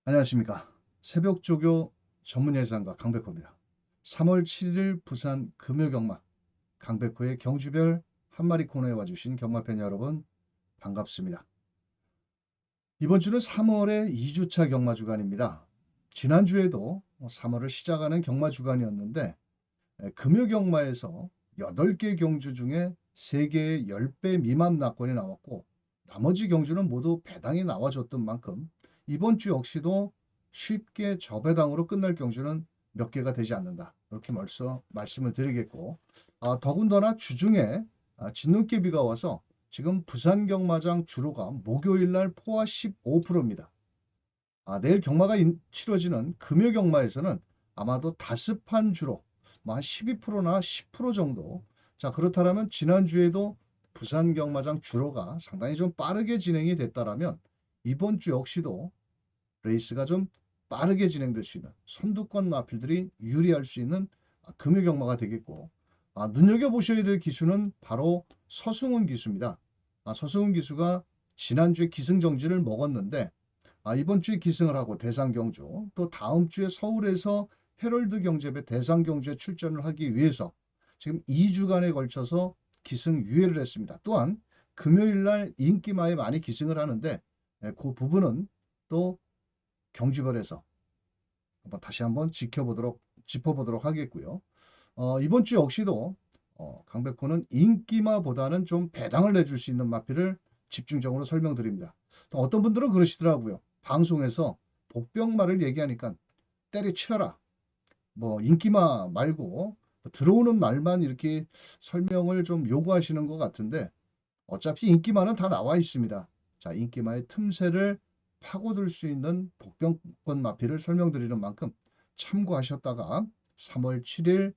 안녕하십니까. 새벽조교 전문예상가 강백호입니다. 3월 7일 부산 금요경마 강백호의 경주별 한마리 코너에 와주신 경마팬 여러분 반갑습니다. 이번 주는 3월의 2주차 경마 주간입니다. 지난주에도 3월을 시작하는 경마 주간이었는데 금요경마에서 8개 경주 중에 3개의 10배 미만 낙권이 나왔고 나머지 경주는 모두 배당이 나와줬던 만큼 이번 주 역시도 쉽게 저배당으로 끝날 경주는 몇 개가 되지 않는다. 이렇게 벌써 말씀을 드리겠고 더군다나 주중에 진눈깨비가 와서 지금 부산 경마장 주로가 목요일 날 포화 15%입니다. 내일 경마가 치러지는 금요 경마에서는 아마도 다습한 주로 한 12%나 10% 정도. 자, 그렇다면 지난주에도 부산 경마장 주로가 상당히 좀 빠르게 진행이 됐다라면 이번 주 역시도 레이스가 좀 빠르게 진행될 수 있는 선두권 마필들이 유리할 수 있는 금요 경마가 되겠고 눈여겨보셔야 될 기수는 바로 서승훈 기수입니다. 서승훈 기수가 지난주에 기승정지를 먹었는데 이번 주에 기승을 하고 대상경주 또 다음 주에 서울에서 헤럴드 경제배 대상경주에 출전을 하기 위해서 지금 2주간에 걸쳐서 기승유예를 했습니다. 또한 금요일 날 인기마에 많이 기승을 하는데 그 부분은 또 경주별에서 다시 한번 짚어보도록 하겠고요. 이번 주 역시도 강백호는 인기마보다는 좀 배당을 내줄 수 있는 마필을 집중적으로 설명드립니다. 또 어떤 분들은 그러시더라고요. 방송에서 복병마를 얘기하니까 때려치워라. 뭐 인기마 말고 들어오는 말만 이렇게 설명을 좀 요구하시는 것 같은데 어차피 인기마는 다 나와 있습니다. 자, 인기마의 틈새를 파고들 수 있는 복병권 마필을 설명드리는 만큼 참고하셨다가 3월 7일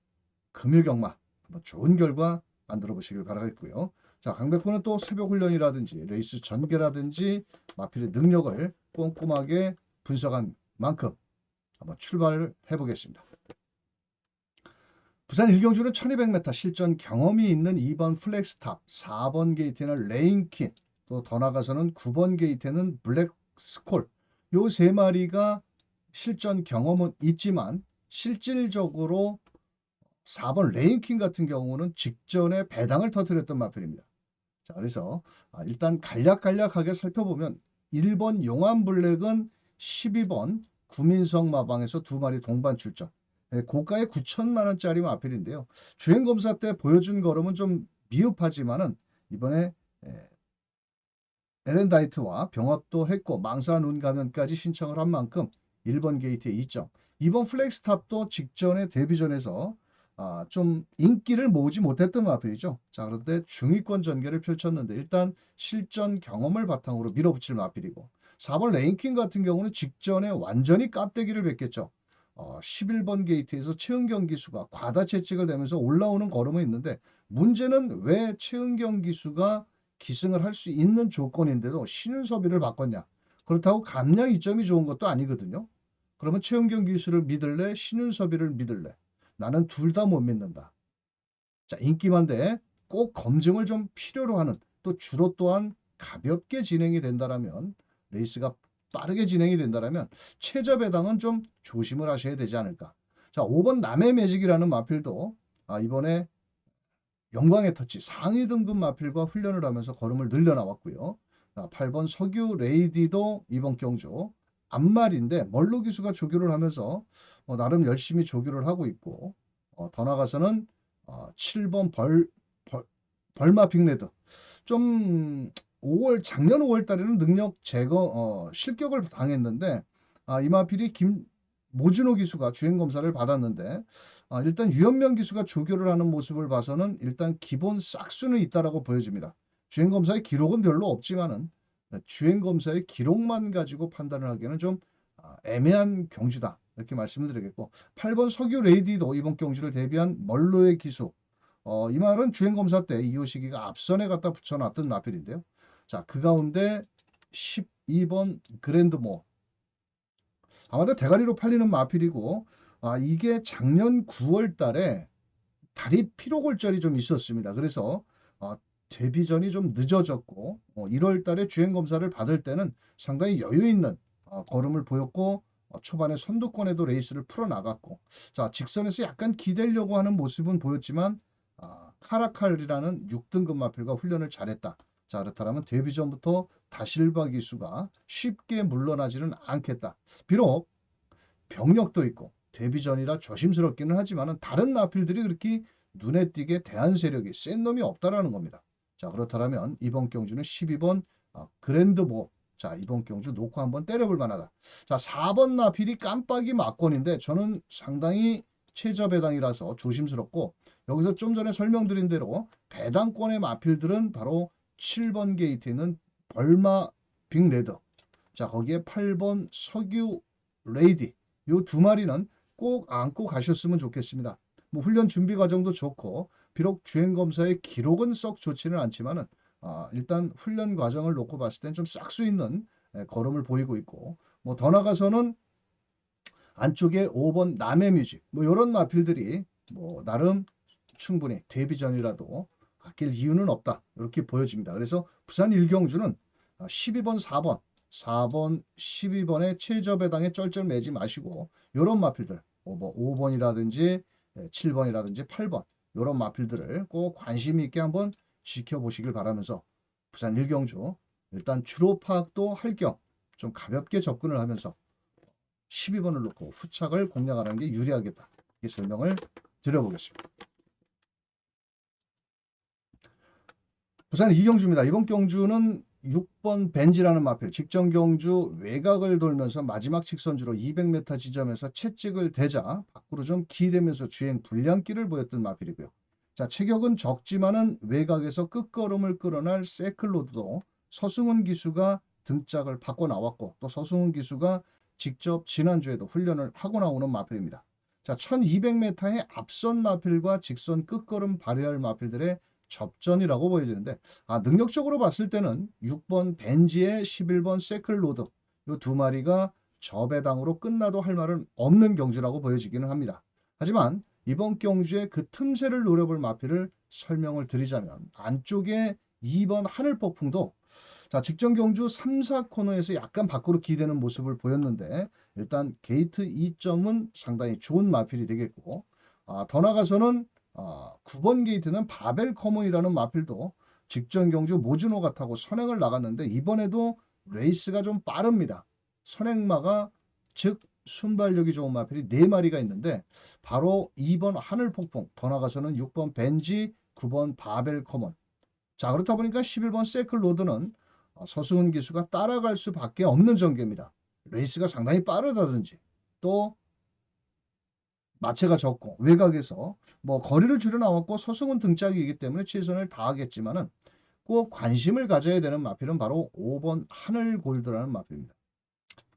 금요경마 좋은 결과 만들어 보시길 바라겠고요. 자, 강백호는 또 새벽 훈련이라든지 레이스 전개라든지 마필의 능력을 꼼꼼하게 분석한 만큼 한번 출발을 해보겠습니다. 부산 1경주는 1200m 실전 경험이 있는 2번 플렉스탑, 4번 게이트는 레인퀸, 또 더 나가서는 9번 게이트는 블랙스콜. 요 세 마리가 실전 경험은 있지만 실질적으로 4번 레인킹 같은 경우는 직전에 배당을 터뜨렸던 마필입니다. 자, 그래서 일단 간략하게 살펴보면 1번 용암블랙은 12번 구민성 마방에서 두 마리 동반 출전. 고가의 9천만 원짜리 마필인데요. 주행검사 때 보여준 걸음은 좀 미흡하지만은 이번에 에렌다이트와 병합도 했고 망사 눈 감염까지 신청을 한 만큼 1번 게이트에 2점. 2번 플렉스탑도 직전에 데뷔전에서 좀 인기를 모으지 못했던 마필이죠. 자, 그런데 중위권 전개를 펼쳤는데 일단 실전 경험을 바탕으로 밀어붙일 마필이고 4번 레인킹 같은 경우는 직전에 완전히 깝대기를 뱉겠죠. 11번 게이트에서 최은경 기수가 과다 채찍을 대면서 올라오는 걸음은 있는데 문제는 왜 최은경 기수가 기승을 할 수 있는 조건인데도 신윤섭이를 바꿨냐. 그렇다고 감량 이점이 좋은 것도 아니거든요. 그러면 최은경 기수를 믿을래? 신윤섭이를 믿을래? 나는 둘 다 못 믿는다. 자, 인기만데 꼭 검증을 좀 필요로 하는 또 주로 또한 가볍게 진행이 된다라면 레이스가 빠르게 진행이 된다라면 최저 배당은 좀 조심을 하셔야 되지 않을까. 자, 5번 남의 매직이라는 마필도 이번에 영광의 터치 상위 등급 마필과 훈련을 하면서 걸음을 늘려나왔고요. 8번 석유 레이디도 이번 경주 앞말인데 멀로 기수가 조교를 하면서 나름 열심히 조교를 하고 있고 더 나가서는 7번 벌마 빅레드 좀 5월 작년 5월 달에는 능력 제거 실격을 당했는데 이 마필이 모준호 기수가 주행 검사를 받았는데 일단 유현명 기수가 조교를 하는 모습을 봐서는 일단 기본 싹수는 있다라고 보여집니다. 주행 검사의 기록은 별로 없지만은 주행 검사의 기록만 가지고 판단을 하기에는 좀 애매한 경주다 이렇게 말씀을 드리겠고 8번 석유 레이디도 이번 경주를 대비한 멀로의 기수 이 말은 주행 검사 때 이호식이가 앞선에 갖다 붙여놨던 마필인데요. 자, 그 가운데 12번 그랜드모 아마도 대가리로 팔리는 마필이고 이게 작년 9월 달에 다리 피로골절이 좀 있었습니다. 그래서 데뷔전이 좀 늦어졌고 1월 달에 주행 검사를 받을 때는 상당히 여유 있는 걸음을 보였고 초반에 선두권에도 레이스를 풀어나갔고 자 직선에서 약간 기대려고 하는 모습은 보였지만 카라칼이라는 6등급 마필과 훈련을 잘했다. 자 그렇다면 데뷔 전부터 다실바 기수가 쉽게 물러나지는 않겠다. 비록 병력도 있고 데뷔 전이라 조심스럽기는 하지만 다른 마필들이 그렇게 눈에 띄게 대한 세력이 센 놈이 없다라는 겁니다. 자 그렇다면 이번 경주는 12번 그랜드보 자 이번 경주 놓고 한번 때려볼 만하다. 자 4번 마필이 깜빡이 막권인데 저는 상당히 최저 배당이라서 조심스럽고 여기서 좀 전에 설명드린 대로 배당권의 마필들은 바로 7번 게이트에 있는 벌마 빅레드 자 거기에 8번 석유 레이디 요 두 마리는 꼭 안고 가셨으면 좋겠습니다. 뭐 훈련 준비 과정도 좋고 비록 주행 검사의 기록은 썩 좋지는 않지만은 일단 훈련 과정을 놓고 봤을 땐 좀 싹수 있는 걸음을 보이고 있고 뭐 더 나가서는 안쪽에 5번 남해 뮤직 뭐 이런 마필들이 뭐 나름 충분히 데뷔 전이라도 아낄 이유는 없다 이렇게 보여집니다. 그래서 부산 일경주는 12번 4번 12번에 최저 배당에 쩔쩔 매지 마시고 이런 마필들 뭐 5번이라든지 7번이라든지 8번 이런 마필들을 꼭 관심 있게 한번 지켜보시길 바라면서 부산 일경주 일단 주로 파악도 할 겸 좀 가볍게 접근을 하면서 12번을 놓고 후착을 공략하는 게 유리하겠다. 이 설명을 드려보겠습니다. 부산 이경주입니다. 이번 경주는 6번 벤지라는 마필 직전 경주 외곽을 돌면서 마지막 직선주로 200m 지점에서 채찍을 대자 밖으로 좀 기대면서 주행 불량기를 보였던 마필이고요. 자 체격은 적지만은 외곽에서 끝걸음을 끌어날 세클로드도 서승훈 기수가 등짝을 받고 나왔고 또 서승훈 기수가 직접 지난주에도 훈련을 하고 나오는 마필입니다. 자 1200m의 앞선 마필과 직선 끝걸음 발휘할 마필들의 접전이라고 보여지는데 능력적으로 봤을 때는 6번 벤지의 11번 세클로드 이 두 마리가 저배당으로 끝나도 할 말은 없는 경주라고 보여지기는 합니다. 하지만 이번 경주에 그 틈새를 노려볼 마필을 설명을 드리자면 안쪽에 2번 하늘폭풍도 자 직전 경주 3, 4코너에서 약간 밖으로 기대는 모습을 보였는데 일단 게이트 2점은 상당히 좋은 마필이 되겠고 더 나가서는 9번 게이트는 바벨 커먼이라는 마필도 직전 경주 모주노가 타고 선행을 나갔는데 이번에도 레이스가 좀 빠릅니다. 선행마가 즉 순발력이 좋은 마필이 4마리가 있는데 바로 2번 하늘폭풍 더 나가서는 6번 벤지 9번 바벨 커먼 자 그렇다 보니까 11번 세클로드는 서승훈 기수가 따라갈 수밖에 없는 전개입니다. 레이스가 상당히 빠르다든지 또 마체가 적고 외곽에서 뭐 거리를 줄여 나왔고 서승훈 등짝이기 때문에 최선을 다하겠지만은 꼭 관심을 가져야 되는 마필은 바로 5번 하늘골드라는 마필입니다.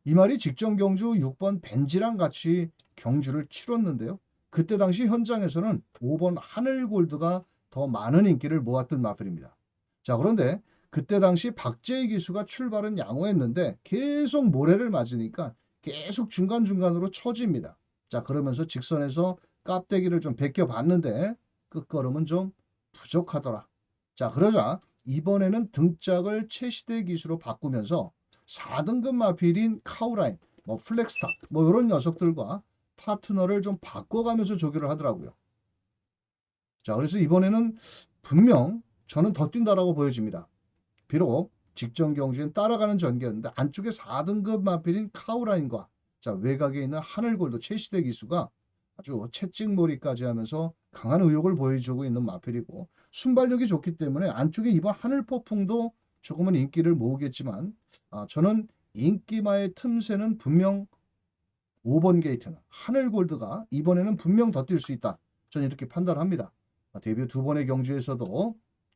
이 말이 직전 경주 6번 벤지랑 같이 경주를 치렀는데요. 그때 당시 현장에서는 5번 하늘골드가 더 많은 인기를 모았던 마필입니다. 자 그런데 그때 당시 박재희 기수가 출발은 양호했는데 계속 모래를 맞으니까 계속 중간중간으로 처집니다. 자 그러면서 직선에서 깝대기를 좀 벗겨봤는데 끝걸음은 좀 부족하더라. 자 그러자 이번에는 등짝을 최시대 기수로 바꾸면서 4등급 마필인 카우라인, 뭐 플렉스탑, 뭐 이런 녀석들과 파트너를 좀 바꿔가면서 조교를 하더라고요. 자, 그래서 이번에는 분명 저는 더 뛴다라고 보여집니다. 비록 직전 경주엔 따라가는 전개였는데 안쪽에 4등급 마필인 카우라인과 자 외곽에 있는 하늘골드 최시대 기수가 아주 채찍몰이까지 하면서 강한 의욕을 보여주고 있는 마필이고 순발력이 좋기 때문에 안쪽에 이번 하늘폭풍도 조금은 인기를 모으겠지만 저는 인기마의 틈새는 분명 5번 게이트는 하늘골드가 이번에는 분명 더 뛸 수 있다. 저는 이렇게 판단합니다. 데뷔 두 번의 경주에서도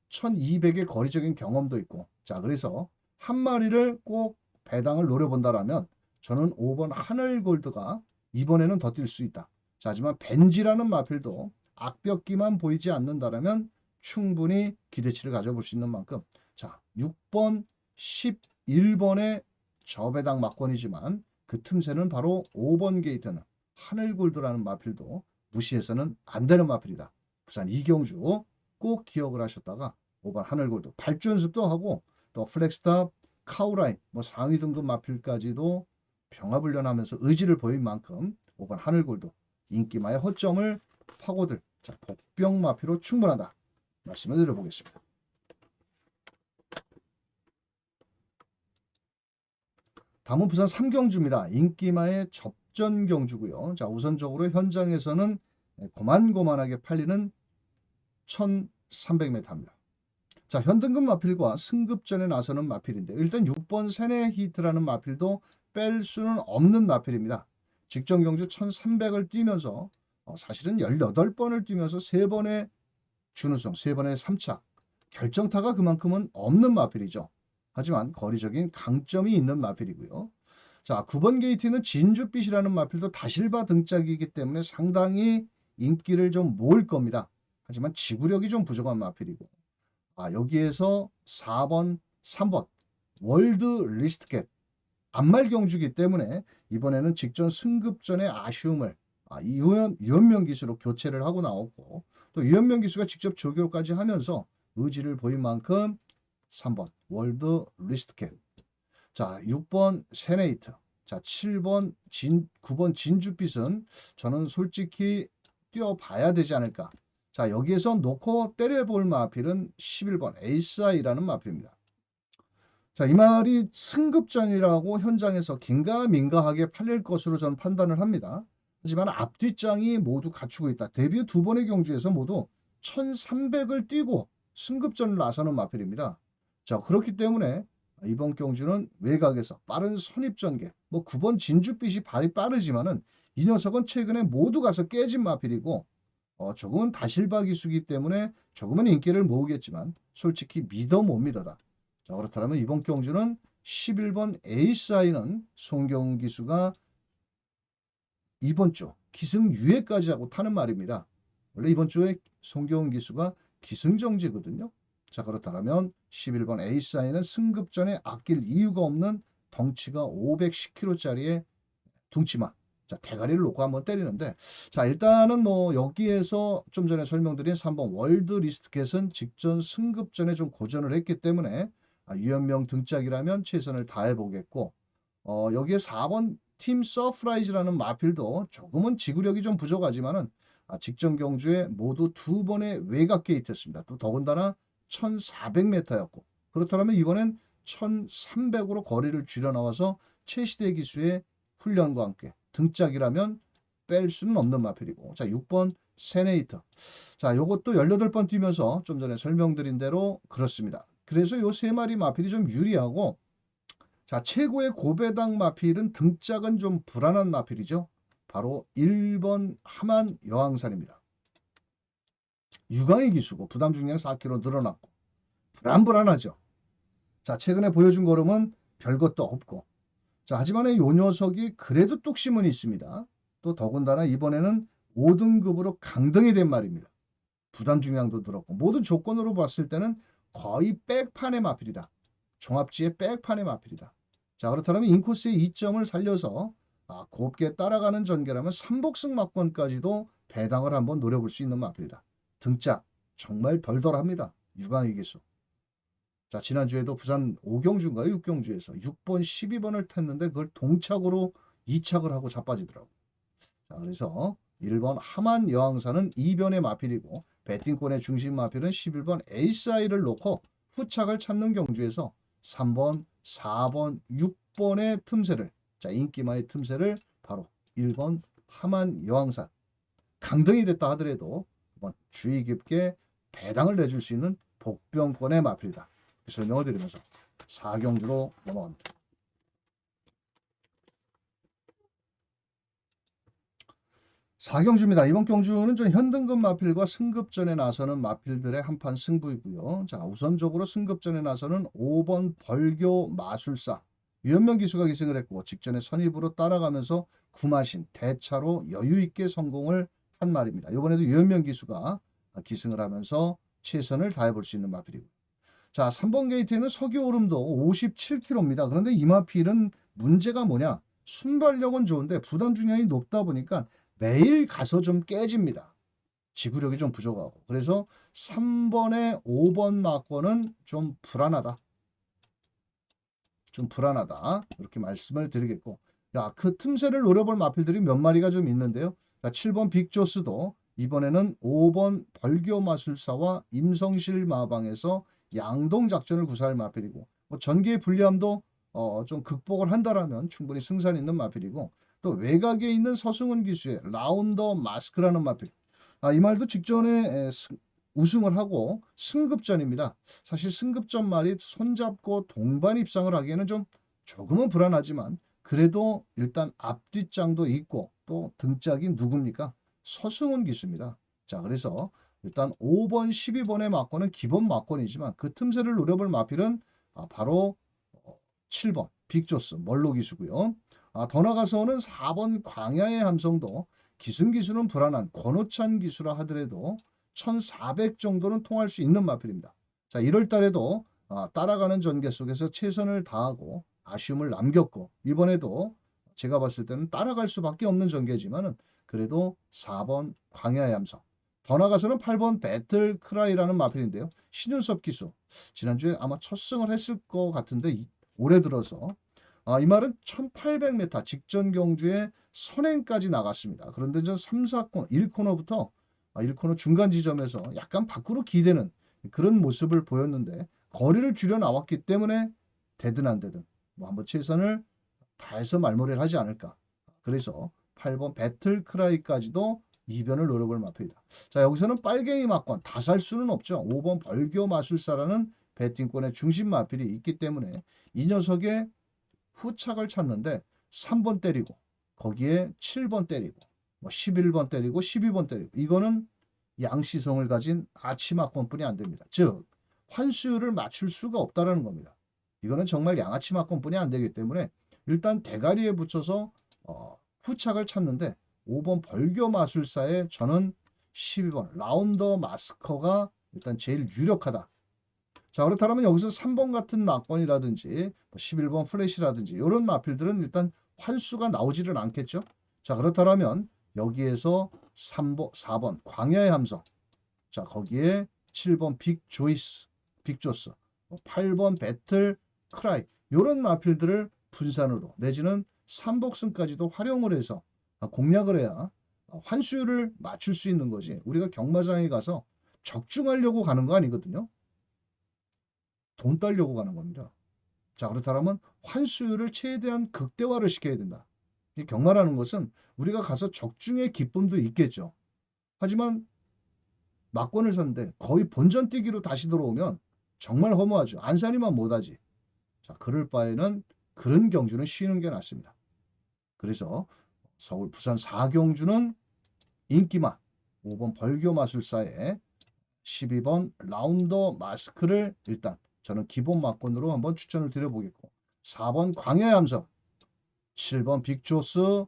1200의 거리적인 경험도 있고 자 그래서 한 마리를 꼭 배당을 노려본다라면 저는 5번 하늘골드가 이번에는 더 뛸 수 있다. 자, 하지만 벤지라는 마필도 악벽기만 보이지 않는다라면 충분히 기대치를 가져볼 수 있는 만큼 자 6번 11번의 저배당 막권이지만 그 틈새는 바로 5번 게이트는 하늘골드라는 마필도 무시해서는 안 되는 마필이다. 부산 이경주 꼭 기억을 하셨다가 5번 하늘골드 발주 연습도 하고 또 플렉스탑 카우라인 뭐 상위 등급 마필까지도 병화불련하면서 의지를 보인 만큼 5번 하늘골도 인기마의 허점을 파고들 자, 복병마피로 충분하다. 말씀을 드려보겠습니다. 다음은 부산 3경주입니다. 인기마의 접전경주고요. 자, 우선적으로 현장에서는 고만고만하게 팔리는 1300m입니다. 자, 현등급 마필과 승급전에 나서는 마필인데 일단 6번 세네 히트라는 마필도 뺄 수는 없는 마필입니다. 직전 경주 1300을 뛰면서 사실은 18번을 뛰면서 3번의 준우승, 3번의 3차 결정타가 그만큼은 없는 마필이죠. 하지만 거리적인 강점이 있는 마필이고요. 자, 9번 게이트는 진주빛이라는 마필도 다실바 등짝이기 때문에 상당히 인기를 좀 모을 겁니다. 하지만 지구력이 좀 부족한 마필이고 여기에서 4번, 3번 월드 리스트겟 안말 경주기 때문에 이번에는 직전 승급전의 아쉬움을 유현명 기수로 교체를 하고 나왔고 또 유현명 기수가 직접 조교까지 하면서 의지를 보인 만큼 3번 월드 리스트겟 자 6번 세네이터 자 7번 9번 진주빛은 저는 솔직히 뛰어봐야 되지 않을까. 자 여기에서 놓고 때려볼 마필은 11번 에이스아이라는 마필입니다. 자, 이 말이 승급전이라고 현장에서 긴가민가하게 팔릴 것으로 저는 판단을 합니다. 하지만 앞뒷장이 모두 갖추고 있다. 데뷔 2번의 경주에서 모두 1300을 뛰고 승급전을 나서는 마필입니다. 자, 그렇기 때문에 이번 경주는 외곽에서 빠른 선입전개, 9번 진주빛이 발이 빠르지만은 이 녀석은 최근에 모두 가서 깨진 마필이고 조금은 다실바 기수기 때문에 조금은 인기를 모으겠지만 솔직히 믿어 못 믿어다. 자, 그렇다면 이번 경주는 11번 에이스아이는 송경훈 기수가 이번 주 기승 유예까지 하고 타는 말입니다. 원래 이번 주에 송경훈 기수가 기승정지거든요. 자, 그렇다면 11번 에이스아이는 승급전에 아낄 이유가 없는 덩치가 510kg짜리의 둥치마. 자, 대가리를 놓고 한번 때리는데 자, 일단은 여기에서 좀 전에 설명드린 3번 월드 리스트겟은 직전 승급전에 좀 고전을 했기 때문에 유현명 등짝이라면 최선을 다해 보겠고 여기에 4번 팀 서프라이즈라는 마필도 조금은 지구력이 좀 부족하지만은 직전 경주에 모두 2번의 외곽 게이트였습니다. 또 더군다나 1400m였고 그렇다면 이번엔 1300으로 거리를 줄여 나와서 최시대 기수의 훈련과 함께 등짝이라면 뺄 수는 없는 마필이고 자 6번 세네이터 자 요것도 18번 뛰면서 좀 전에 설명드린 대로 그렇습니다. 그래서 요 세 마리 마필이 좀 유리하고 자 최고의 고배당 마필은 등짝은 좀 불안한 마필이죠. 바로 1번 하만 여왕산입니다. 유강의 기수고 부담 중량 4kg 늘어났고 불안하죠. 자 최근에 보여준 걸음은 별것도 없고 자 하지만 이 녀석이 그래도 뚝심은 있습니다. 또 더군다나 이번에는 5등급으로 강등이 된 말입니다. 부담 중량도 늘었고 모든 조건으로 봤을 때는 거의 백판의 마필이다. 종합지의 백판의 마필이다. 자 그렇다면 인코스의 이점을 살려서 곱게 따라가는 전개라면 삼복승 막권까지도 배당을 한번 노려볼 수 있는 마필이다. 등짝 정말 덜덜합니다. 유광희 기수. 자 지난주에도 부산 5경주인가요? 6경주에서 6번 12번을 탔는데 그걸 동착으로 2착을 하고 자빠지더라고. 자 그래서 1번 하만 여왕사는 2변의 마필이고 배팅권의 중심 마필은 11번 에이스아이를 놓고 후착을 찾는 경주에서 3번, 4번, 6번의 틈새를 자 인기마의 틈새를 바로 1번 하만 여왕산 강등이 됐다 하더라도 주의 깊게 배당을 내줄 수 있는 복병권의 마필이다. 설명을 드리면서 4경주로 넘어갑니다. 4경주입니다. 이번 경주는 좀 현등급 마필과 승급전에 나서는 마필들의 한판 승부이고요. 자, 우선적으로 승급전에 나서는 5번 벌교 마술사 유현명 기수가 기승을 했고 직전에 선입으로 따라가면서 구마신 대차로 여유있게 성공을 한 말입니다. 이번에도 유현명 기수가 기승을 하면서 최선을 다해볼 수 있는 마필이고 자, 3번 게이트에는 석유오름도 57kg입니다. 그런데 이 마필은 문제가 뭐냐? 순발력은 좋은데 부담 중량이 높다 보니까 매일 가서 좀 깨집니다. 지구력이 좀 부족하고. 그래서 3번에 5번 막권은 좀 불안하다. 좀 불안하다. 이렇게 말씀을 드리겠고. 야, 그 틈새를 노려볼 마필들이 몇 마리가 좀 있는데요. 자, 7번 빅조스도 이번에는 5번 벌교마술사와 임성실 마방에서 양동 작전을 구사할 마필이고, 뭐 전개의 불리함도 좀 극복을 한다라면 충분히 승산 있는 마필이고, 또 외곽에 있는 서승훈 기수의 라운더 마스크라는 마필. 이 말도 직전에 우승을 하고 승급전입니다. 사실 승급전 말이 손잡고 동반 입상을 하기에는 좀 조금은 불안하지만 그래도 일단 앞뒷장도 있고 또 등짝이 누굽니까? 서승훈 기수입니다. 자, 그래서 일단 5번, 12번의 막권은 기본 막권이지만 그 틈새를 노려볼 마필은 바로 7번 빅조스 멀로 기수고요. 더 나가서는 4번 광야의 함성도 기승기수는 불안한 권오찬 기수라 하더라도 1400 정도는 통할 수 있는 마필입니다. 자, 1월 달에도 따라가는 전개 속에서 최선을 다하고 아쉬움을 남겼고 이번에도 제가 봤을 때는 따라갈 수밖에 없는 전개지만은 그래도 4번 광야의 함성, 더 나가서는 8번 배틀 크라이라는 마필인데요. 신윤섭 기수 지난주에 아마 첫 승을 했을 것 같은데 올해 들어서 이 말은 1800m 직전 경주에 선행까지 나갔습니다. 그런데 저 3, 4코너, 1코너부터 1코너 중간 지점에서 약간 밖으로 기대는 그런 모습을 보였는데 거리를 줄여 나왔기 때문에 되든 안 되든 뭐 한번 최선을 다해서 말머리를 하지 않을까. 그래서 8번 배틀 크라이까지도 이변을 노려볼 마필이다. 자, 여기서는 빨갱이 막권 다 살 수는 없죠. 5번 벌교 마술사라는 배팅권의 중심 마필이 있기 때문에 이 녀석의 후착을 찾는데 3번 때리고 거기에 7번 때리고 뭐 11번 때리고 12번 때리고 이거는 양시성을 가진 아치마권뿐이 안 됩니다. 즉 환수율을 맞출 수가 없다라는 겁니다. 이거는 정말 양아치마권뿐이 안 되기 때문에 일단 대가리에 붙여서 후착을 찾는데 5번 벌교마술사에 저는 12번 라운더 마스커가 일단 제일 유력하다. 자, 그렇다면 여기서 3번 같은 막권이라든지 11번 플래시라든지 이런 마필들은 일단 환수가 나오지를 않겠죠. 자, 그렇다면 여기에서 3번, 4번 광야의 함성, 자, 거기에 7번 빅조이스, 빅조스, 8번 배틀 크라이 이런 마필들을 분산으로 내지는 3복승까지도 활용을 해서 공략을 해야 환수율을 맞출 수 있는 거지. 우리가 경마장에 가서 적중하려고 가는 거 아니거든요. 돈 따려고 가는 겁니다. 자, 그렇다면 환수율을 최대한 극대화를 시켜야 된다. 이 경마라는 것은 우리가 가서 적중의 기쁨도 있겠죠. 하지만 막권을 샀는데 거의 본전 뛰기로 다시 들어오면 정말 허무하죠. 안산이만 못하지. 자, 그럴 바에는 그런 경주는 쉬는 게 낫습니다. 그래서 서울, 부산 4경주는 인기마 5번 벌교마술사에 12번 라운더 마스크를 일단 저는 기본 막권으로 한번 추천을 드려보겠고 4번 광야의 함성, 7번 빅조스,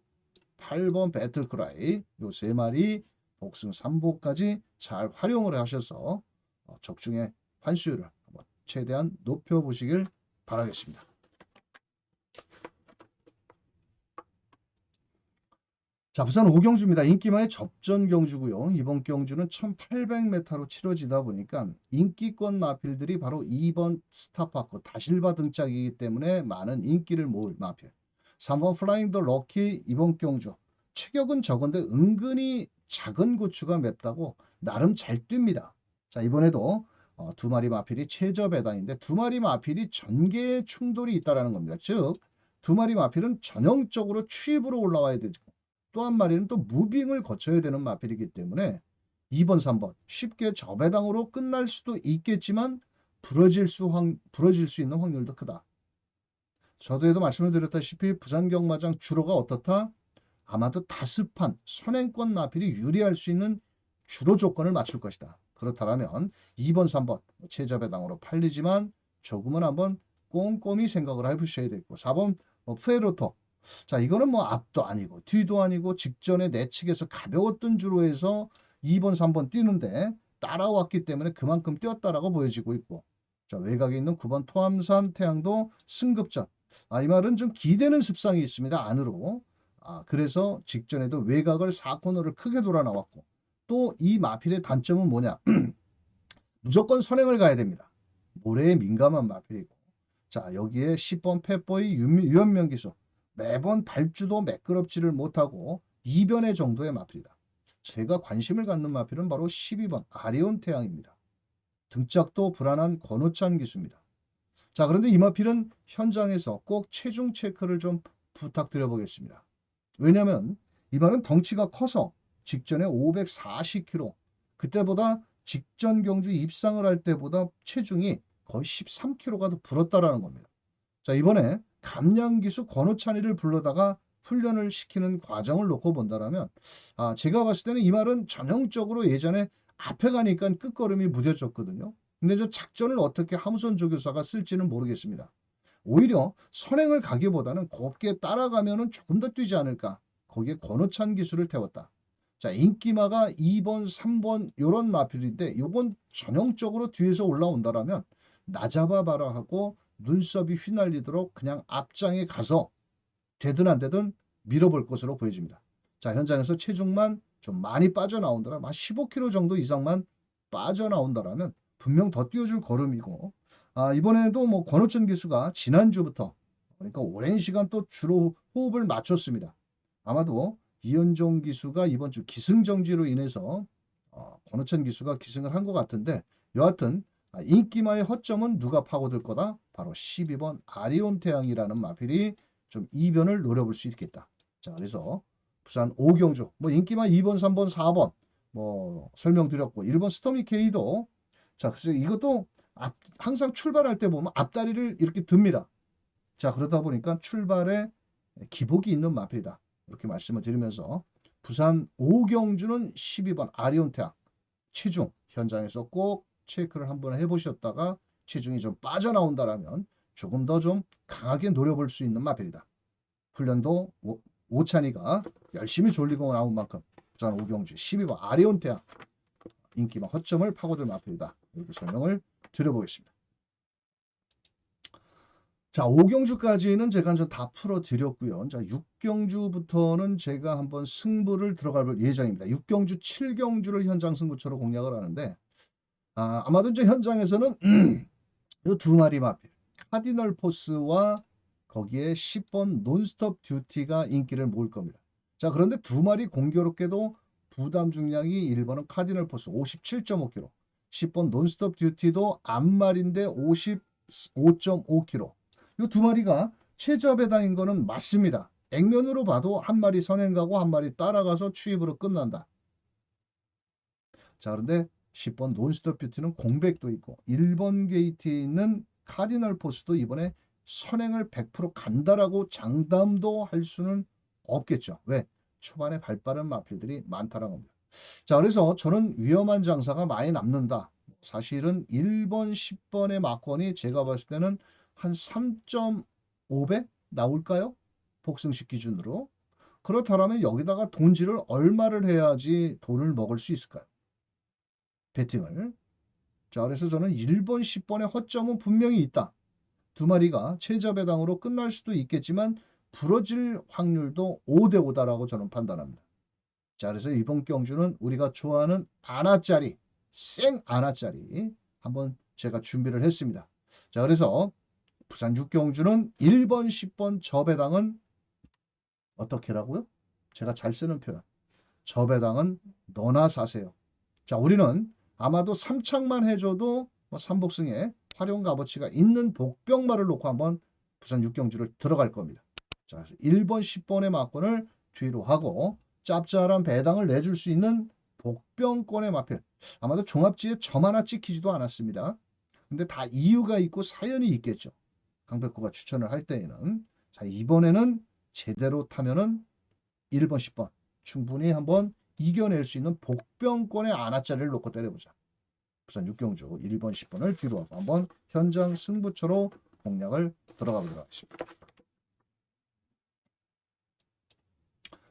8번 배틀크라이 요 세 마리 복승 3보까지 잘 활용을 하셔서 적중의 환수율을 한번 최대한 높여보시길 바라겠습니다. 자, 부산 5경주입니다. 인기마의 접전 경주고요. 이번 경주는 1800m로 치러지다 보니까 인기권 마필들이 바로 2번 스타파크 다실바 등짝이기 때문에 많은 인기를 모을 마필. 3번 플라잉 더 럭키 이번 경주. 체격은 적은데 은근히 작은 고추가 맵다고 나름 잘 뜁니다. 자, 이번에도 두 마리 마필이 최저 배당인데 두 마리 마필이 전개에 충돌이 있다는 겁니다. 즉, 두 마리 마필은 전형적으로 추입으로 올라와야 되죠. 또 한 마리는 또 무빙을 거쳐야 되는 마필이기 때문에 2번, 3번 쉽게 저배당으로 끝날 수도 있겠지만 부러질 수 있는 확률도 크다. 저도에도 말씀을 드렸다시피 부산 경마장 주로가 어떻다? 아마도 다습한 선행권 마필이 유리할 수 있는 주로 조건을 맞출 것이다. 그렇다면 2번, 3번 최저배당으로 팔리지만 조금은 한번 꼼꼼히 생각을 해보셔야 되고 4번 푸에로토, 자, 이거는 뭐 앞도 아니고 뒤도 아니고 직전에 내측에서 가벼웠던 주로 해서 2번, 3번 뛰는데 따라왔기 때문에 그만큼 뛰었다라고 보여지고 있고, 자, 외곽에 있는 9번 토암산 태양도 승급전. 이 말은 좀 기대는 습성이 있습니다. 안으로. 그래서 직전에도 외곽을 4코너를 크게 돌아 나왔고 또 이 마필의 단점은 뭐냐? 무조건 선행을 가야 됩니다. 모래에 민감한 마필이고, 자, 여기에 10번 펫보이 유연명 기수 매번 발주도 매끄럽지를 못하고 이변의 정도의 마필이다. 제가 관심을 갖는 마필은 바로 12번 아리온 태양입니다. 등짝도 불안한 권호찬 기수입니다. 자, 그런데 이 마필은 현장에서 꼭 체중 체크를 좀 부탁드려 보겠습니다. 왜냐하면 이 말은 덩치가 커서 직전에 540kg, 그때보다 직전 경주 입상을 할 때보다 체중이 거의 13kg가 더 불었다라는 겁니다. 자, 이번에 감량기수 권호찬이를 불러다가 훈련을 시키는 과정을 놓고 본다라면, 제가 봤을 때는 이 말은 전형적으로 예전에 앞에 가니까 끝걸음이 무뎌졌거든요. 근데 저 작전을 어떻게 함선 조교사가 쓸지는 모르겠습니다. 오히려 선행을 가기보다는 곱게 따라가면은 조금 더 뛰지 않을까. 거기에 권호찬 기수를 태웠다. 자, 인기마가 2번, 3번 요런 마필인데 요건 전형적으로 뒤에서 올라온다라면 나 잡아봐라 하고 눈썹이 휘날리도록 그냥 앞장에 가서 되든 안 되든 밀어볼 것으로 보여집니다. 자, 현장에서 체중만 좀 많이 빠져나온다라면 한 15kg 정도 이상만 빠져나온다라면 분명 더 뛰어줄 걸음이고, 이번에도 뭐 권호천 기수가 지난주부터 그러니까 오랜 시간 또 주로 호흡을 맞췄습니다. 아마도 이현종 기수가 이번 주 기승정지로 인해서 권호천 기수가 기승을 한 것 같은데, 여하튼 인기마의 허점은 누가 파고들 거다? 바로 12번 아리온 태양이라는 마필이 좀 이변을 노려볼 수 있겠다. 자, 그래서 부산 오경주 뭐 인기마 2번, 3번, 4번 뭐 설명드렸고, 1번 스토미 K도 자, 그래서 이것도 항상 출발할 때 보면 앞다리를 이렇게 듭니다. 자, 그러다 보니까 출발에 기복이 있는 마필이다. 이렇게 말씀을 드리면서 부산 오경주는 12번 아리온 태양 체중 현장에서 꼭 체크를 한번 해보셨다가 체중이 좀 빠져나온다라면 조금 더 좀 강하게 노려볼 수 있는 마필이다. 훈련도 오찬이가 열심히 졸리고 나온 만큼 부산 오경주 12번 아리온 태양 인기만 허점을 파고들 마필이다. 이렇게 설명을 드려보겠습니다. 자, 5경주까지는 제가 좀 다 풀어드렸고요. 자, 6경주부터는 제가 한번 승부를 들어갈 예정입니다. 6경주, 7경주를 현장 승부처로 공략을 하는데, 아마도 이제 현장에서는 이 두 마리 마필, 카디널 포스와 거기에 10번 논스톱 듀티가 인기를 모을 겁니다. 자, 그런데 두 마리 공교롭게도 부담 중량이 1번은 카디널 포스 57.5kg, 10번 논스톱 듀티도 앞말인데 55.5kg. 이 두 마리가 최저 배당인 거는 맞습니다. 액면으로 봐도 한 마리 선행 가고 한 마리 따라가서 추입으로 끝난다. 자, 그런데 10번 논스톱 뷰티는 공백도 있고 1번 게이트에 있는 카디널 포스도 이번에 선행을 100% 간다라고 장담도 할 수는 없겠죠. 왜? 초반에 발빠른 마필들이 많다는 겁니다. 자, 그래서 저는 위험한 장사가 많이 남는다. 사실은 1번, 10번의 막권이 제가 봤을 때는 한 3.5배 나올까요? 복승식 기준으로. 그렇다면 여기다가 돈질을 얼마를 해야지 돈을 먹을 수 있을까요? 배팅을. 자, 그래서 저는 1번, 10번의 허점은 분명히 있다. 두 마리가 최저 배당으로 끝날 수도 있겠지만 부러질 확률도 5대 5다라고 저는 판단합니다. 자, 그래서 이번 경주는 우리가 좋아하는 아나짜리, 생 아나짜리 한번 제가 준비를 했습니다. 자, 그래서 부산 6경주는 1번, 10번 저배당은 어떻게라고요? 제가 잘 쓰는 표현. 저배당은 너나 사세요. 자, 우리는 아마도 3착만 해줘도 뭐 삼복승에 활용 값어치가 있는 복병말을 놓고 한번 부산 6경주를 들어갈 겁니다. 자, 그래서 1번, 10번의 막권을 뒤로 하고 짭짤한 배당을 내줄 수 있는 복병권의 마필. 아마도 종합지에 점 하나 찍히지도 않았습니다. 근데 다 이유가 있고 사연이 있겠죠. 강백호가 추천을 할 때에는. 자, 이번에는 제대로 타면은 1번, 10번 충분히 한번 이겨낼 수 있는 복병권의 아나짜리를 놓고 때려보자. 부산 6경주 1번, 10번을 뒤로 하고 한번 현장 승부처로 공략을 들어가 보도록 하겠습니다.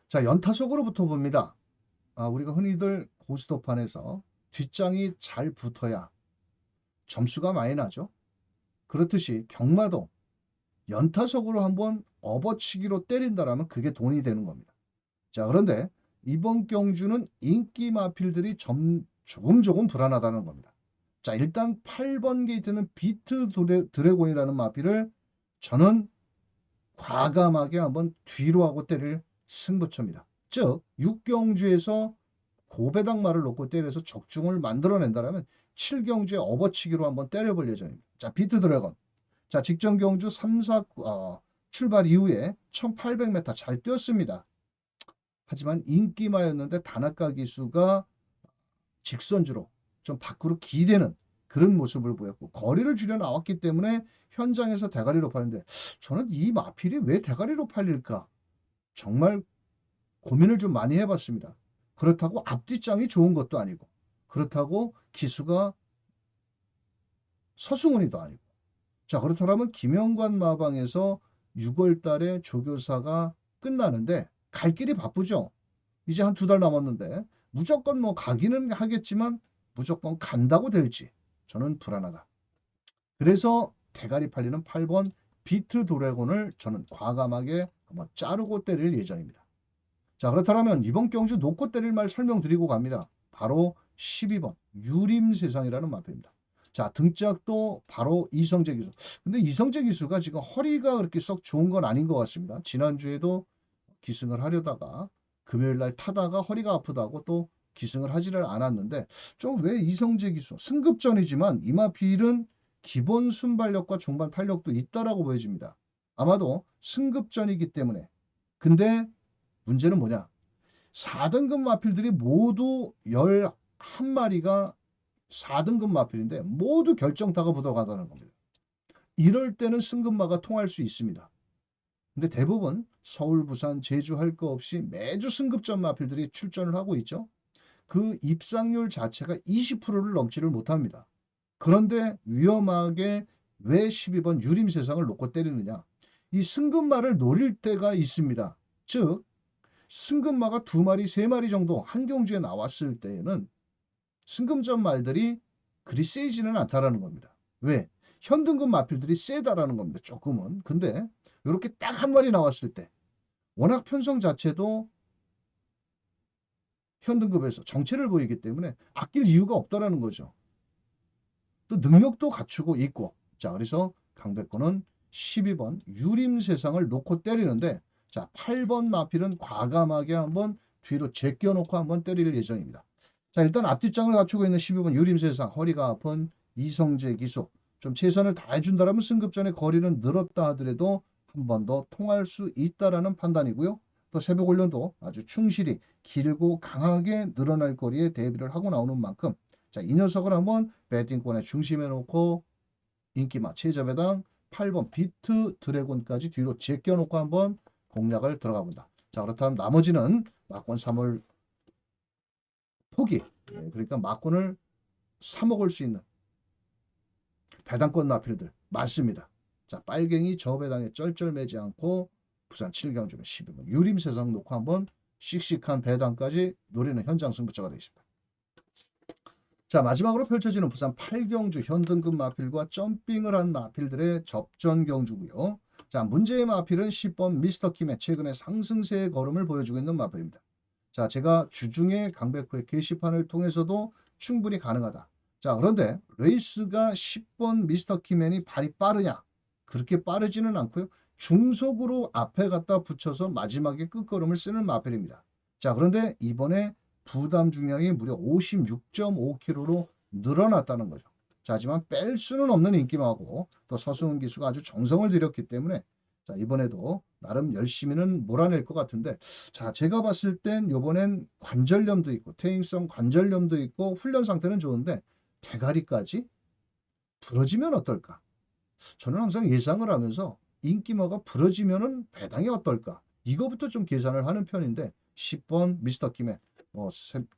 자, 연타석으로부터 봅니다. 우리가 흔히들 고스톱판에서 뒷장이 잘 붙어야 점수가 많이 나죠. 그렇듯이 경마도 연타석으로 한번 업어치기로 때린다라면 그게 돈이 되는 겁니다. 자, 그런데 이번 경주는 인기 마필들이 조금 불안하다는 겁니다. 자, 일단 8번 게이트는 비트 드래곤이라는 마필을 저는 과감하게 한번 뒤로 하고 때릴 승부처입니다. 즉 6경주에서 고배당말을 놓고 때려서 적중을 만들어낸다면 7경주에 업어치기로 한번 때려볼 예정입니다. 자, 비트 드래곤. 자, 직전 경주 3, 4 출발 이후에 1800m 잘 뛰었습니다. 하지만 인기마였는데 다나카 기수가 직선주로 좀 밖으로 기대는 그런 모습을 보였고 거리를 줄여 나왔기 때문에 현장에서 대가리로 팔는데 저는 이 마필이 왜 대가리로 팔릴까? 정말 고민을 좀 많이 해봤습니다. 그렇다고 앞뒷장이 좋은 것도 아니고 그렇다고 기수가 서승훈이도 아니고 자 그렇다면 김영관 마방에서 6월 달에 조교사가 끝나는데 갈 길이 바쁘죠. 이제 한 2달 남았는데 무조건 뭐 가기는 하겠지만 무조건 간다고 될지 저는 불안하다. 그래서 대가리 팔리는 8번 비트 드래곤을 저는 과감하게 한번 자르고 때릴 예정입니다. 자 그렇다면 이번 경주 놓고 때릴 말 설명드리고 갑니다. 바로 12번 유림세상이라는 마표입니다. 자 등짝도 바로 이성재 기수. 근데 이성재 기수가 지금 허리가 그렇게 썩 좋은 건 아닌 것 같습니다. 지난주에도 기승을 하려다가 금요일 날 타다가 허리가 아프다고 또 기승을 하지를 않았는데 좀 왜 이성재 기수 승급전이지만 이마필은 기본 순발력과 중반 탄력도 있다라고 보여집니다. 아마도 승급전이기 때문에 근데 문제는 뭐냐 4등급 마필들이 모두 11마리가 4등급 마필인데 모두 결정타가 붙어가다는 겁니다. 이럴 때는 승급마가 통할 수 있습니다. 근데 대부분 서울, 부산, 제주 할 거 없이 매주 승급전 마필들이 출전을 하고 있죠. 그 입상률 자체가 20%를 넘지를 못합니다. 그런데 위험하게 왜 12번 유림세상을 놓고 때리느냐. 이 승급마를 노릴 때가 있습니다. 즉 승급마가 2마리, 3마리 정도 한 경주에 나왔을 때에는 승급전 말들이 그리 세지는 않다라는 겁니다. 왜? 현등급 마필들이 세다라는 겁니다. 조금은. 근데 이렇게 딱 한 마리 나왔을 때 워낙 편성 자체도 현등급에서 정체를 보이기 때문에 아낄 이유가 없다라는 거죠. 또 능력도 갖추고 있고 자 그래서 강백호는 12번 유림세상을 놓고 때리는데 자 8번 마필은 과감하게 한번 뒤로 제껴놓고 한번 때릴 예정입니다. 자 일단 앞뒷장을 갖추고 있는 12번 유림세상 허리가 아픈 이성재 기수 좀 최선을 다해준다면 승급전의 거리는 늘었다 하더라도 한 번 더 통할 수 있다라는 판단이고요. 또 새벽훈련도 아주 충실히 길고 강하게 늘어날 거리에 대비를 하고 나오는 만큼 자, 이 녀석을 한번 배팅권에 중심에 놓고 인기마 최저배당 8번 비트 드래곤까지 뒤로 제껴놓고 한번 공략을 들어가 본다. 자 그렇다면 나머지는 막권 3월 포기 그러니까 막권을 사 먹을 수 있는 배당권 마필들 많습니다. 자 빨갱이 저배당에 쩔쩔매지 않고 부산 7경주는 12번 유림세상 놓고 한번 씩씩한 배당까지 노리는 현장 승부처가 되겠습니다. 자 마지막으로 펼쳐지는 부산 8경주 현등급 마필과 점핑을 한 마필들의 접전 경주고요. 자 문제의 마필은 10번 미스터킴의 최근에 상승세의 걸음을 보여주고 있는 마필입니다. 자 제가 주중에 강백호의 게시판을 통해서도 충분히 가능하다. 자 그런데 레이스가 10번 미스터키맨이 발이 빠르냐? 그렇게 빠르지는 않고요. 중속으로 앞에 갖다 붙여서 마지막에 끝걸음을 쓰는 마필입니다. 자 그런데 이번에 부담 중량이 무려 56.5kg로 늘어났다는 거죠. 자, 하지만 뺄 수는 없는 인기마고 또 서승훈 기수가 아주 정성을 들였기 때문에 자, 이번에도 나름 열심히는 몰아낼 것 같은데 자, 제가 봤을 땐 이번엔 관절염도 있고 퇴행성 관절염도 있고 훈련 상태는 좋은데 대가리까지 부러지면 어떨까? 저는 항상 예상을 하면서 인기마가 부러지면은 배당이 어떨까? 이거부터 좀 계산을 하는 편인데 10번 미스터 김의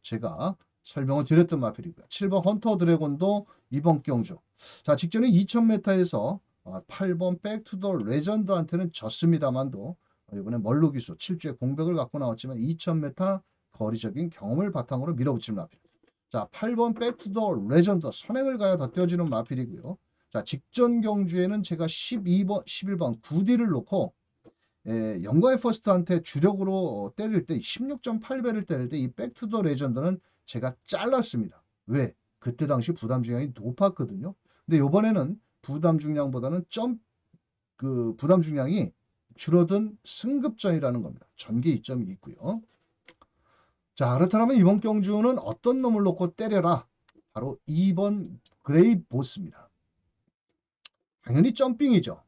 제가 설명을 드렸던 마필이고요. 7번 헌터 드래곤도 이번 경주. 자, 직전에 2000m에서 8번 백투더 레전드한테는 졌습니다만도 이번에 멀로 기수 7주에 공백을 갖고 나왔지만 2000m 거리적인 경험을 바탕으로 밀어붙이는 마필. 자, 8번 백투더 레전드 선행을 가야 더 뛰어지는 마필이고요. 자, 직전 경주에는 제가 12번, 11번 구디를 놓고 영광의 퍼스트한테 주력으로 때릴 때 16.8배를 때릴 때 이 백투더 레전드는 제가 잘랐습니다. 왜? 그때 당시 부담 중량이 높았거든요. 근데 이번에는 부담 중량보다는 부담 중량이 줄어든 승급전이라는 겁니다. 전개 이점이 있고요. 자, 그렇다면 이번 경주는 어떤 놈을 놓고 때려라. 바로 2번 그레이 보스입니다. 당연히 점핑이죠.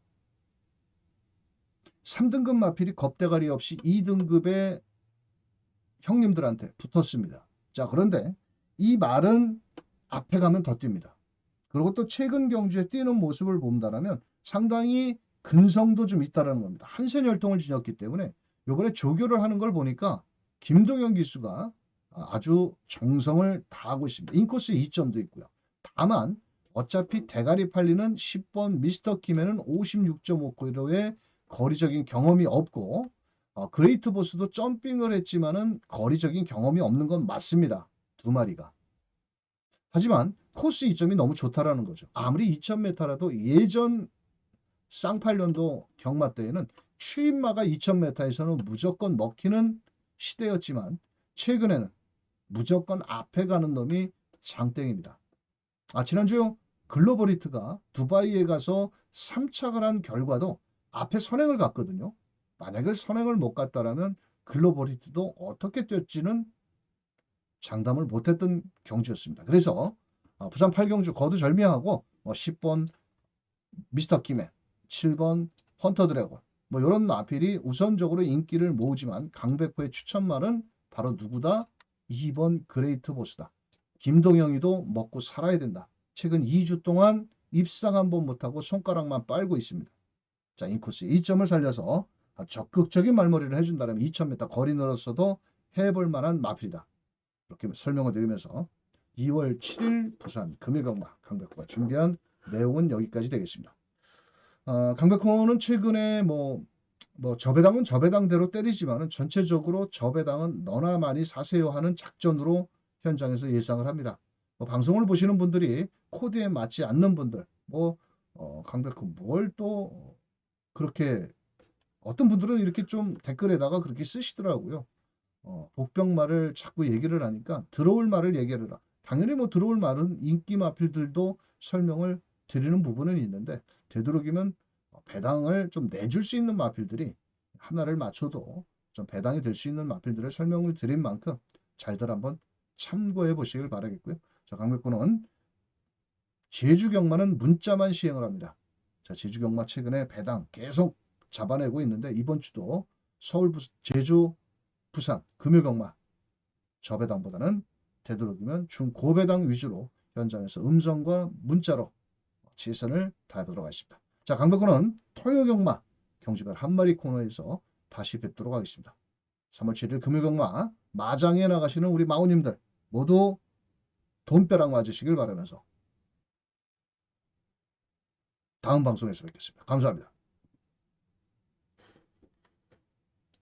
3등급 마필이 겁대가리 없이 2등급의 형님들한테 붙었습니다. 자, 그런데 이 말은 앞에 가면 더 뜁니다. 그리고 또 최근 경주에 뛰는 모습을 본다면 상당히 근성도 좀 있다는 겁니다. 한센혈통을 지녔기 때문에 이번에 조교를 하는 걸 보니까 김동현 기수가 아주 정성을 다하고 있습니다. 인코스 2점도 있고요. 다만 어차피 대가리 팔리는 10번 미스터 킴에는 56.5km의 거리적인 경험이 없고 그레이트 보스도 점핑을 했지만은 거리적인 경험이 없는 건 맞습니다. 두 마리가. 하지만 코스 2점이 너무 좋다라는 거죠. 아무리 2000m라도 예전 쌍팔년도 경마 때에는 추임마가 2000m에서는 무조건 먹히는 시대였지만 최근에는 무조건 앞에 가는 놈이 장땡입니다. 지난주 글로벌히트가 두바이에 가서 3착을 한 결과도 앞에 선행을 갔거든요. 만약에 선행을 못 갔다라면 글로벌히트도 어떻게 뛰었지는 장담을 못했던 경주였습니다. 그래서 부산 8경주 거두절미하고 10번 미스터 김에 7번 헌터 드래곤 이런 마필이 우선적으로 인기를 모으지만 강백호의 추천말은 바로 누구다? 2번 그레이트 보스다. 김동영이도 먹고 살아야 된다. 최근 2주 동안 입상 한번 못하고 손가락만 빨고 있습니다. 자, 인코스 2점을 살려서 적극적인 말머리를 해준다면 2000m 거리 늘었어도 해볼 만한 마필이다. 이렇게 설명을 드리면서 2월 7일 부산 금일경마 강백호가 준비한 내용은 여기까지 되겠습니다. 강백호는 최근에 저배당은 저배당대로 때리지만은 전체적으로 저배당은 너나 많이 사세요 하는 작전으로 현장에서 예상을 합니다. 방송을 보시는 분들이 코드에 맞지 않는 분들, 강백호 뭘 또 그렇게 어떤 분들은 이렇게 좀 댓글에다가 그렇게 쓰시더라고요. 복병말을 자꾸 얘기를 하니까 들어올 말을 얘기를 해라. 당연히 들어올 말은 인기 마필들도 설명을 드리는 부분은 있는데 되도록이면 배당을 좀 내줄 수 있는 마필들이 하나를 맞춰도 좀 배당이 될 수 있는 마필들을 설명을 드린 만큼 잘들 한번 참고해 보시길 바라겠고요. 자, 강백호는 제주 경마는 문자만 시행을 합니다. 자, 제주 경마 최근에 배당 계속 잡아내고 있는데 이번 주도 서울, 제주, 부산, 금요경마 저배당보다는 되도록이면 중고배당 위주로 현장에서 음성과 문자로 최선을 다해보도록 하겠습니다. 자, 강백호는 토요경마 경주별 한마리 코너에서 다시 뵙도록 하겠습니다. 3월 7일 금요경마 마장에 나가시는 우리 마우님들 모두 돈벼락 맞으시길 바라면서 다음 방송에서 뵙겠습니다. 감사합니다.